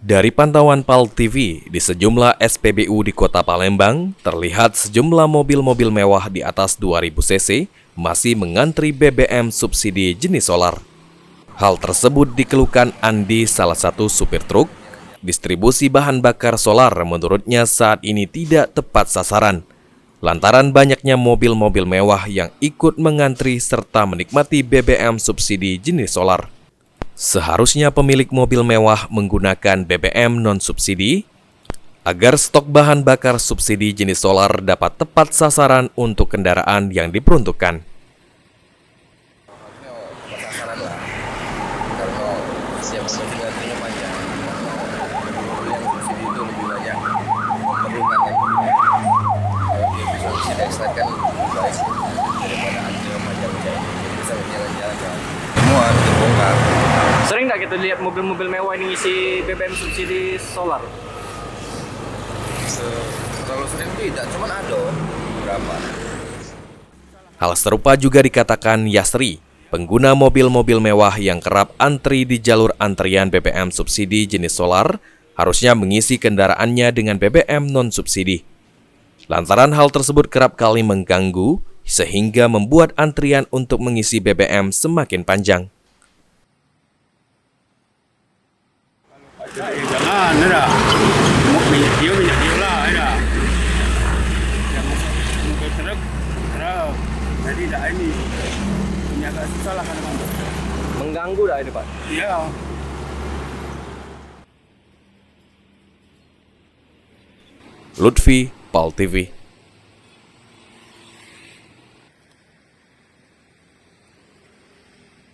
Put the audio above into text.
Dari pantauan PAL TV, di sejumlah SPBU di Kota Palembang, terlihat sejumlah mobil-mobil mewah di atas 2000 cc masih mengantri BBM subsidi jenis solar. Hal tersebut dikeluhkan Andi, salah satu supir truk. Distribusi bahan bakar solar menurutnya saat ini tidak tepat sasaran, lantaran banyaknya mobil-mobil mewah yang ikut mengantri serta menikmati BBM subsidi jenis solar. Seharusnya pemilik mobil mewah menggunakan BBM non-subsidi agar stok bahan bakar subsidi jenis solar dapat tepat sasaran untuk kendaraan yang diperuntukkan. Sasaran lah, karena siap sebenarnya banyak, yang subsidi itu lebih banyak memerlukan yang kalau dia bisa disediakan lebih baik daripada ada macam-macam bisa berjalan-jalan semua terbongkar. Sering nggak kita lihat mobil-mobil mewah ini ngisi BBM subsidi solar? Kalau sering tidak, cuman ada berapa. Hal serupa juga dikatakan Yasri, pengguna mobil-mobil mewah yang kerap antri di jalur antrian BBM subsidi jenis solar, harusnya mengisi kendaraannya dengan BBM non-subsidi. Lantaran hal tersebut kerap kali mengganggu, sehingga membuat antrian untuk mengisi BBM semakin panjang. Jangan, ada minyak dia lah, ada. Yang mobil truk, jadi dah ini agak susah lah kadang-kadang. Mengganggu dah ini Pak? Ya. Lutfi, PAL TV.